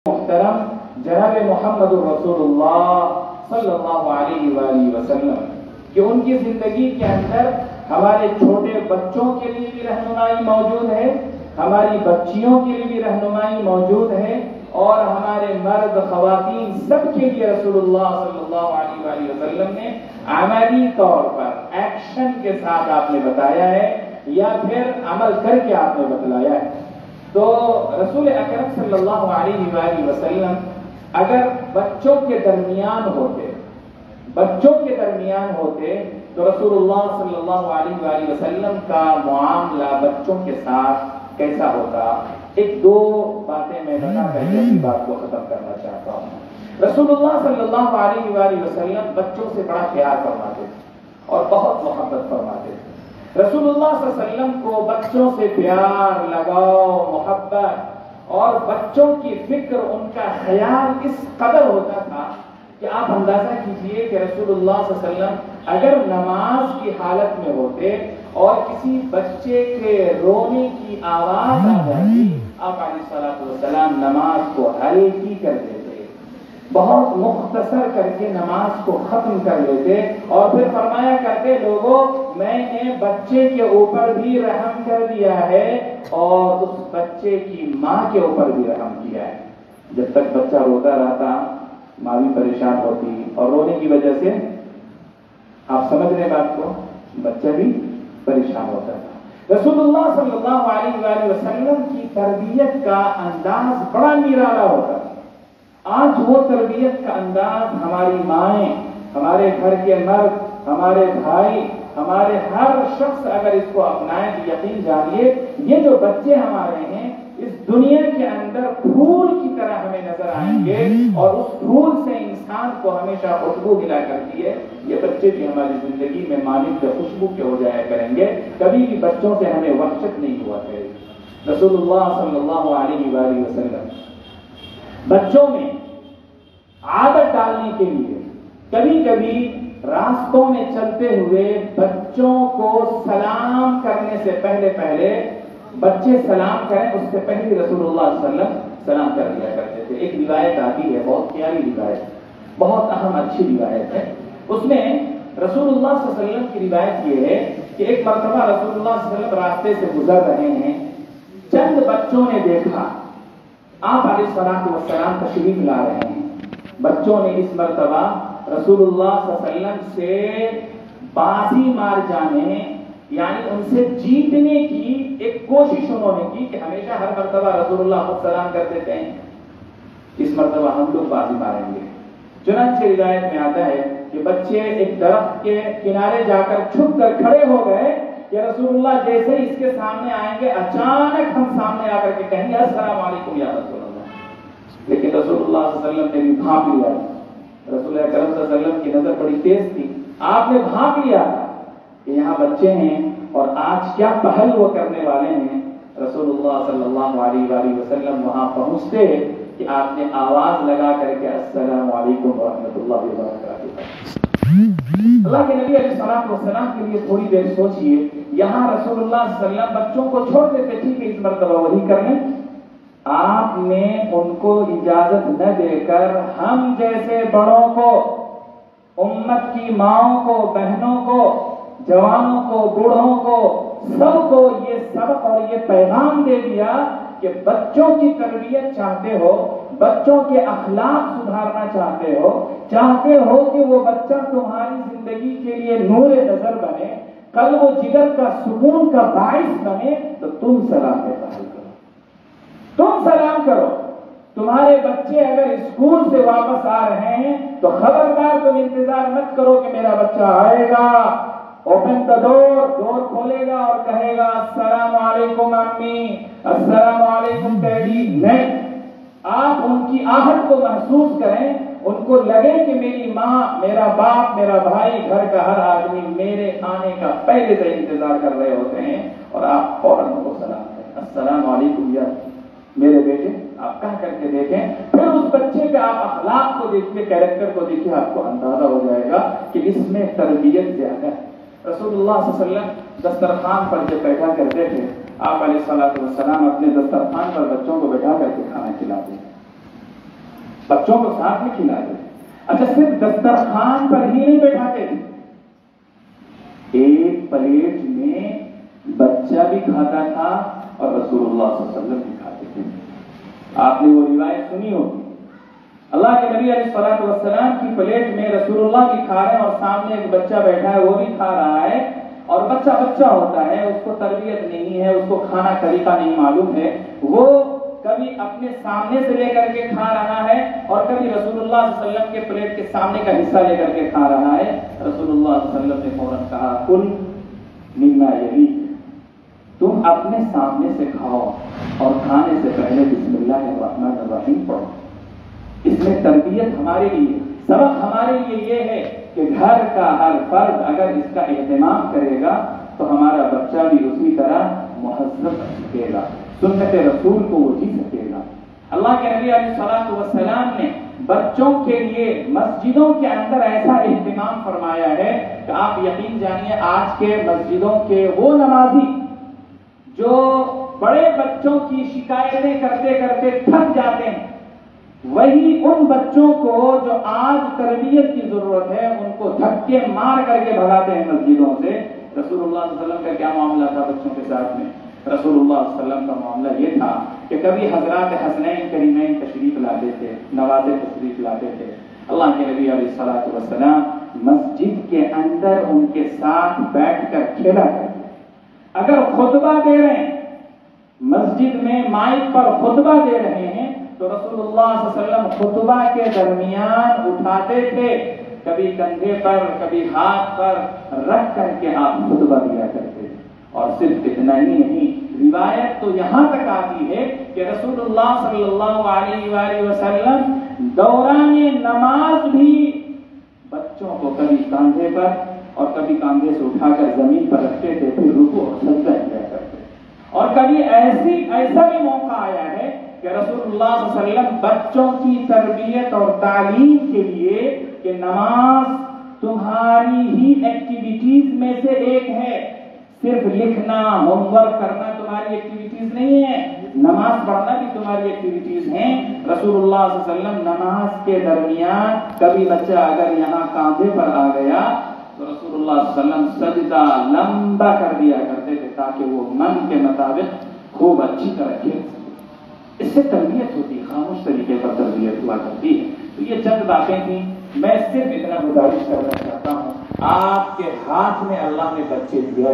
محترم جناب محمد رسول اللہ صلی اللہ علیہ وآلہ وسلم کہ ان کی زندگی کے اندر ہمارے چھوٹے بچوں کے لیے بھی رہنمائی موجود ہے، ہماری بچیوں کے لیے بھی رہنمائی موجود ہے، اور ہمارے مرد خواتین سب کے لیے رسول اللہ صلی اللہ علیہ وآلہ وسلم نے عملی طور پر ایکشن کے ساتھ آپ نے بتایا ہے یا پھر عمل کر کے آپ نے بتلایا ہے۔ تو رسول اکرم صلی اللہ علیہ وآلہ وسلم اگر بچوں کے درمیان ہوتے تو رسول اللہ صلی اللہ علیہ وآلہ وسلم کا معاملہ بچوں کے ساتھ کیسا ہوتا؟ ایک دو باتیں میں بتا کر کے اپنی بات کو ختم کرنا چاہتا ہوں۔ رسول اللہ صلی اللہ علیہ وآلہ وسلم بچوں سے بڑا پیار فرماتے تھے اور بہت محبت فرماتے تھے۔ رسول اللہ صلی اللہ علیہ وسلم کو بچوں سے پیار، لگاؤ، محبت اور بچوں کی فکر، ان کا خیال اس قدر ہوتا تھا کہ آپ اندازہ کیجئے کہ رسول اللہ صلی اللہ علیہ وسلم اگر نماز کی حالت میں ہوتے اور کسی بچے کے رونے کی آواز آ جاتی، آپ علیہ الصلوۃ والسلام نماز کو ہلکی کر دیتے، بہت مختصر کر کے نماز کو ختم کر لیتے اور پھر فرمایا کرتے، لوگوں میں نے بچے کے اوپر بھی رحم کر دیا ہے اور اس بچے کی ماں کے اوپر بھی رحم کیا ہے۔ جب تک بچہ روتا رہتا ماں بھی پریشان ہوتی، اور رونے کی وجہ سے آپ سمجھ رہے بات کو، بچہ بھی پریشان ہوتا تھا۔ رسول اللہ صلی اللہ علیہ وآلہ وسلم کی تربیت کا انداز بڑا نرالا ہوتا تھا۔ آج وہ تربیت کا انداز ہماری مائیں، ہمارے گھر کے مرد، ہمارے بھائی، ہمارے ہر شخص اگر اس کو اپنائے تو یقین جانیے یہ جو بچے ہمارے ہیں اس دنیا کے اندر پھول کی طرح ہمیں نظر آئیں گے، اور اس پھول سے انسان کو ہمیشہ خوشبو ملا کرتی ہے۔ یہ بچے بھی ہماری زندگی میں مالک خوشبو کے ہو جایا کریں گے، کبھی بھی بچوں سے ہمیں وحشت نہیں ہوا کرے گی۔ رسول اللہ صلی اللہ علیہ وآلہ وسلم بچوں میں عادت ڈالنے کے لیے کبھی کبھی راستوں میں چلتے ہوئے بچوں کو سلام کرنے سے پہلے بچے سلام کریں اس سے پہلے رسول اللہ صلی اللہ علیہ وسلم سلام کر دیا کرتے تھے۔ ایک روایت آتی ہے، بہت پیاری روایت، بہت اہم اچھی روایت ہے۔ اس میں رسول اللہ صلی اللہ علیہ وسلم کی روایت یہ ہے کہ ایک مرتبہ رسول اللہ صلی اللہ علیہ وسلم راستے سے گزر رہے ہیں، چند بچوں نے دیکھا آپ علیہ الصلوۃ والسلام تشریف لا رہے ہیں۔ بچوں نے اس مرتبہ رسول اللہ صلی اللہ علیہ وسلم سے بازی مار جانے، یعنی ان سے جیتنے کی ایک کوشش انہوں نے کی کہ ہمیشہ ہر مرتبہ رسول اللہ خود سلام کر دیتے ہیں، اس مرتبہ ہم لوگ بازی ماریں گے۔ چنانچہ روایت میں آتا ہے کہ بچے ایک درخت کے کنارے جا کر چھپ کر کھڑے ہو گئے کہ رسول اللہ جیسے ہی اس کے سامنے آئیں گے اچانک ہم سامنے آ کر کے کہیں گے السلام علیکم یا رسول اللہ، لیکن رسول اللہ صلی اللہ علیہ وسلم نے بھی بھانپ لیا۔ رسول اکرم صلی اللہ علیہ وسلم کی نظر بڑی تیز تھی، آپ نے بھانپ لیا کہ یہاں بچے ہیں اور آج کیا پہل وہ کرنے والے ہیں۔ رسول اللہ صلی اللہ علیہ وآلہ وسلم وہاں پہنچتے کہ آپ نے آواز لگا کر کے السلام علیکم ورحمۃ اللہ وبرکاتہ۔ اللہ کے نبی علیہ الصلوۃ والسلام کے لیے تھوڑی دیر سوچئے، یہاں رسول اللہ صلی اللہ علیہ وسلم بچوں کو چھوڑ دیتے، ٹھیک ہے اس مرتبہ وہی کر لیں، آپ نے ان کو اجازت نہ دے کر ہم جیسے بڑوں کو، امت کی ماؤں کو، بہنوں کو، جوانوں کو، بوڑھوں کو، سب کو یہ سبق اور یہ پیغام دے دیا کہ بچوں کی تربیت چاہتے ہو، بچوں کے اخلاق سدھارنا چاہتے ہو کہ وہ بچہ تمہاری زندگی کے لیے نور نظر بنے، قلب و جگر کا سکون کا باعث بنے، تو تم سلام کے پہل کرو، تم سلام کرو۔ تمہارے بچے اگر اسکول سے واپس آ رہے ہیں تو خبردار تم انتظار مت کرو کہ میرا بچہ آئے گا، اوپن دا ڈور کھولے گا اور کہے گا السلام علیکم امی، السلام علیکم ڈیڈی۔ نہیں، آپ ان کی آہٹ کو محسوس کریں، ان کو لگے کہ میری ماں، میرا باپ، میرا بھائی، گھر کا ہر آدمی میرے آنے کا پہلے سے انتظار کر رہے ہوتے ہیں، اور آپ فوراً ان کو سلام کریں، السلام علیکم یا میرے بیٹے، آپ کہہ کر کے دیکھیں۔ پھر اس بچے کے آپ اخلاق کو دیکھیے، کیریکٹر کو دیکھیے، آپ کو اندازہ ہو جائے گا کہ اس میں تربیت زیادہ ہے۔ رسول اللہ صلی اللہ علیہ وسلم دسترخوان پر جب بیٹھا کرتے تھے، آپ علیہ الصلوۃ والسلام اپنے دسترخوان پر بچوں کو بیٹھا کر کے کھانا کھلاتے ہیں۔ بچوں کو ساتھ میں کھلاتے تھے. اچھا صرف دسترخوان پر ہی نہیں بیٹھاتے تھے, ایک پلیٹ میں بچہ بھی کھاتا تھا اور رسول اللہ صلی اللہ علیہ وسلم بھی کھاتے تھے. آپ نے وہ روایت سنی ہوگی, اللہ کے نبی علیہ الصلوۃ والسلام کی پلیٹ میں رسول اللہ بھی کھا رہے ہیں اور سامنے ایک بچہ بیٹھا ہے وہ بھی کھا رہا ہے, اور بچہ ہوتا ہے, اس کو تربیت نہیں ہے, اس کو کھانا طریقہ نہیں معلوم ہے, وہ کبھی اپنے سامنے سے لے کر کے کھا رہا ہے اور کبھی رسول اللہ صلی اللہ علیہ وسلم کے پلیٹ کے سامنے کا حصہ لے کر کے کھا رہا ہے. رسول اللہ صلی اللہ علیہ وسلم نے فوراً کہا کل مما یلیک, تم اپنے سامنے سے کھاؤ اور کھانے سے پہلے بسم اللہ الرحمن الرحیم پڑھو. اس میں تربیت ہمارے لیے, سبق ہمارے لیے یہ ہے کہ گھر کا ہر فرد اگر اس کا اہتمام کرے گا تو ہمارا بچہ بھی اسی طرح مہذب سیکھے گا, سنت رسول کو وہ جی سکے گا. اللہ کے نبی علیہ الصلوۃ والسلام نے بچوں کے لیے مسجدوں کے اندر ایسا اہتمام فرمایا ہے کہ آپ یقین جانیے آج کے مسجدوں کے وہ نمازی جو بڑے بچوں کی شکایتیں کرتے کرتے تھک جاتے ہیں, وہی ان بچوں کو جو آج تربیت کی ضرورت ہے ان کو دھکے مار کر کے بھگاتے ہیں مسجدوں سے. رسول اللہ صلی اللہ علیہ وسلم کا کیا معاملہ تھا بچوں کے ساتھ میں؟ رسول اللہ صلی اللہ علیہ وسلم کا معاملہ یہ تھا کہ کبھی حضرات حسنین کریمین تشریف لاتے تھے, نوازے تشریف لاتے تھے. اللہ کے نبی علیہ الصلوۃ والسلام مسجد کے اندر ان کے ساتھ بیٹھ کر کھیلا کرتے. اگر خطبہ دے رہے ہیں, مسجد میں مائک پر خطبہ دے رہے ہیں, تو رسول اللہ صلی اللہ علیہ وسلم خطبہ کے درمیان اٹھاتے تھے, کبھی کندھے پر کبھی ہاتھ پر رکھ کر کے آپ خطبہ دیا کرتے تھے. اور صرف اتنا ہی نہیں, روایت تو یہاں تک آتی ہے کہ رسول اللہ صلی اللہ علیہ وآلہ وسلم دوران نماز بھی بچوں کو کبھی کاندھے پر اور کبھی کاندھے سے اٹھا کر زمین پر رکھتے تھے, پھر رکوع اور سجدہ کیا کرتے. اور کبھی ایسا بھی موقع آیا ہے کہ رسول اللہ صلی اللہ علیہ وسلم بچوں کی تربیت اور تعلیم کے لیے کہ نماز تمہاری ہی ایکٹیویٹیز میں سے ایک ہے, صرف لکھنا ہوم ورک کرنا تمہاری ایکٹیویٹیز نہیں ہے, نماز پڑھنا بھی تمہاری ایکٹیویٹیز ہیں. رسول اللہ صلی اللہ علیہ وسلم نماز کے درمیان کبھی بچہ اگر یہاں کاندھے پر آ گیا تو رسول اللہ صلی اللہ علیہ وسلم سجدہ لمبا کر دیا کرتے تھے تاکہ وہ من کے مطابق خوب اچھی طرح کھیل سکے. اس سے تربیت ہوتی ہے, خاموش طریقے پر تربیت ہوا کرتی ہے. تو یہ چند باتیں تھیں, میں صرف اتنا گزارش کرنا چاہتا ہوں, آپ کے ہاتھ میں اللہ نے بچے دیا.